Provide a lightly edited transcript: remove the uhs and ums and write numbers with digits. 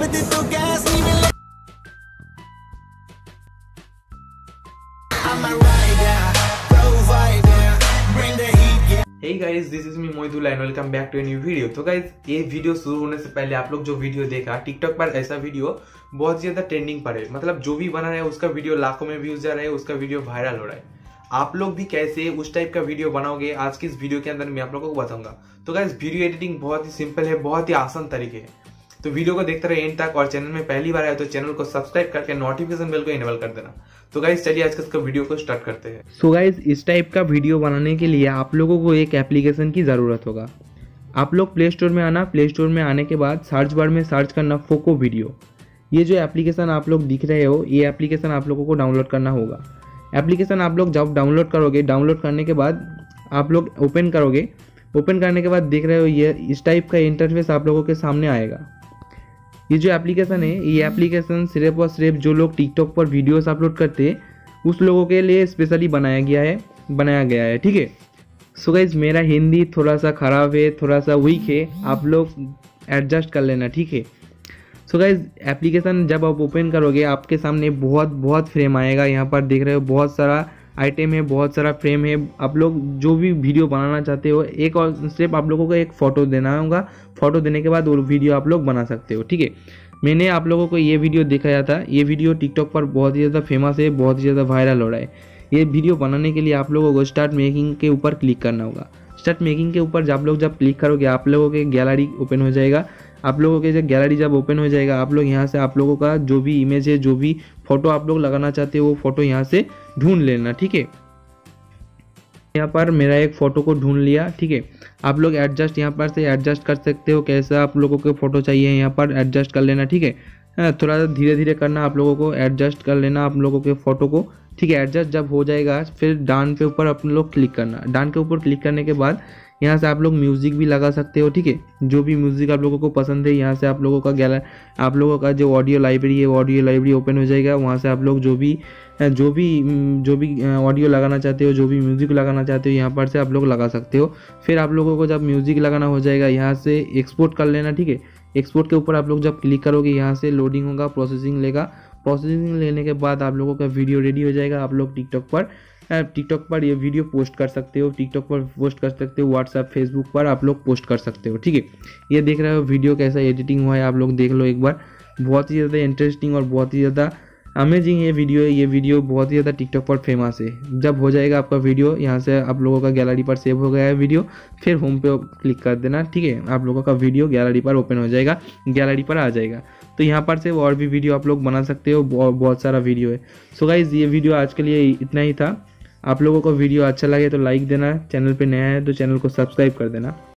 दे तो गैस नहीं मिले I'm a rider, provider, bring the heat, yeah. Hey guys, this is me मोहितुल्लाह and welcome back to a new video। तो guys ये video शुरू होने से पहले आप लोग जो वीडियो देखा टिकटॉक पर, ऐसा वीडियो बहुत ज्यादा ट्रेंडिंग पर है। मतलब जो भी बना रहा है उसका वीडियो लाखों में व्यूज जा रहा है, उसका वीडियो वायरल हो रहा है। आप लोग भी कैसे उस टाइप का वीडियो बनाओगे, आज की इस वीडियो के अंदर मैं आप लोगों को बताऊंगा। तो गाइज वीडियो एडिटिंग बहुत ही सिंपल है, बहुत ही आसान तरीके है। तो वीडियो को देखते रहे एंड तक, और चैनल में पहली बार आए तो चैनल को सब्सक्राइब करके नोटिफिकेशन बेल को इनेबल कर देना। तो गाइज चलिए आज का वीडियो को स्टार्ट करते हैं। सो गाइज इस टाइप का वीडियो बनाने के लिए आप लोगों को एक एप्लीकेशन की ज़रूरत होगा। आप लोग प्ले स्टोर में आना, प्ले स्टोर में आने के बाद सर्च बार में सर्च करना फोको वीडियो। ये जो एप्लीकेशन आप लोग दिख रहे हो, ये एप्लीकेशन आप लोगों को डाउनलोड करना होगा। एप्लीकेशन आप लोग जब डाउनलोड करोगे, डाउनलोड करने के बाद आप लोग ओपन करोगे। ओपन करने के बाद देख रहे हो ये इस टाइप का इंटरफेस आप लोगों के सामने आएगा। ये जो एप्लीकेशन है, ये एप्लीकेशन सिर्फ और सिर्फ जो लोग टिकटॉक पर वीडियोस अपलोड करते हैं उस लोगों के लिए स्पेशली बनाया गया है, ठीक है। सो गाइज मेरा हिंदी थोड़ा सा ख़राब है, थोड़ा सा वीक है, आप लोग एडजस्ट कर लेना, ठीक है। सो गाइज एप्लीकेशन जब आप ओपन करोगे आपके सामने बहुत फ्रेम आएगा। यहाँ पर देख रहे हो बहुत सारा आइटम है, बहुत सारा फ्रेम है। आप लोग जो भी वीडियो बनाना चाहते हो, एक और स्टेप आप लोगों को एक फ़ोटो देना होगा। फ़ोटो देने के बाद वो वीडियो आप लोग बना सकते हो, ठीक है। मैंने आप लोगों को ये वीडियो दिखाया था। ये वीडियो टिकटॉक पर बहुत ही ज़्यादा फेमस है, बहुत ही ज़्यादा वायरल हो रहा है। ये वीडियो बनाने के लिए आप लोगों को स्टार्ट मेकिंग के ऊपर क्लिक करना होगा। स्टार्ट मेकिंग के ऊपर जब क्लिक करोगे आप लोगों के गैलरी ओपन हो जाएगा। आप लोगों के जब गैलरी जब ओपन हो जाएगा, आप लोग यहाँ से आप लोगों का जो भी इमेज है, जो भी फ़ोटो आप लोग लगाना चाहते हो वो फ़ोटो यहाँ से ढूंढ लेना, ठीक है। यहाँ पर मेरा एक फ़ोटो को ढूंढ लिया, ठीक है। आप लोग एडजस्ट यहाँ पर से एडजस्ट कर सकते हो, कैसा आप लोगों को फ़ोटो चाहिए यहाँ पर एडजस्ट कर लेना, ठीक है। थोड़ा सा धीरे धीरे करना, आप लोगों को एडजस्ट कर लेना आप लोगों के फ़ोटो को, ठीक है। एडजस्ट जब हो जाएगा फिर डान के ऊपर आप लोग क्लिक करना। डान के ऊपर क्लिक करने के बाद यहाँ से आप लोग म्यूज़िक भी लगा सकते हो, ठीक है। जो भी म्यूज़िक आप लोगों को पसंद है, यहाँ से आप लोगों का जो ऑडियो लाइब्रेरी है वो ऑडियो लाइब्रेरी ओपन हो जाएगा। वहाँ से आप लोग जो भी ऑडियो लगाना चाहते हो, जो भी म्यूज़िक लगाना चाहते हो, यहाँ पर से आप लोग लगा सकते हो। फिर आप लोगों को जब म्यूज़िक लगाना हो जाएगा, यहाँ से एक्सपोर्ट कर लेना, ठीक है। एक्सपोर्ट के ऊपर आप लोग जब क्लिक करोगे, यहाँ से लोडिंग होगा, प्रोसेसिंग लेगा। प्रोसेसिंग लेने के बाद आप लोगों का वीडियो रेडी हो जाएगा। आप लोग टिकटॉक पर ये वीडियो पोस्ट कर सकते हो, टिकटॉक पर पोस्ट कर सकते हो, व्हाट्सएप फेसबुक पर आप लोग पोस्ट कर सकते हो, ठीक है। ये देख रहे हो वीडियो कैसा एडिटिंग हुआ है, आप लोग देख लो एक बार। बहुत ही ज़्यादा इंटरेस्टिंग और बहुत ही ज़्यादा अमेजिंग ये वीडियो है। ये वीडियो बहुत ही ज़्यादा टिकटॉक पर फेमस है। जब हो जाएगा आपका वीडियो, यहाँ से आप लोगों का गैलरी पर सेव हो गया है वीडियो, फिर होम पे क्लिक कर देना, ठीक है। आप लोगों का वीडियो गैलरी पर ओपन हो जाएगा, गैलरी पर आ जाएगा। तो यहाँ पर से और भी वीडियो आप लोग बना सकते हो, बहुत सारा वीडियो है। सो गाइज ये वीडियो आज के लिए इतना ही था। आप लोगों को वीडियो अच्छा लगे तो लाइक देना, चैनल पे नया है तो चैनल को सब्सक्राइब कर देना।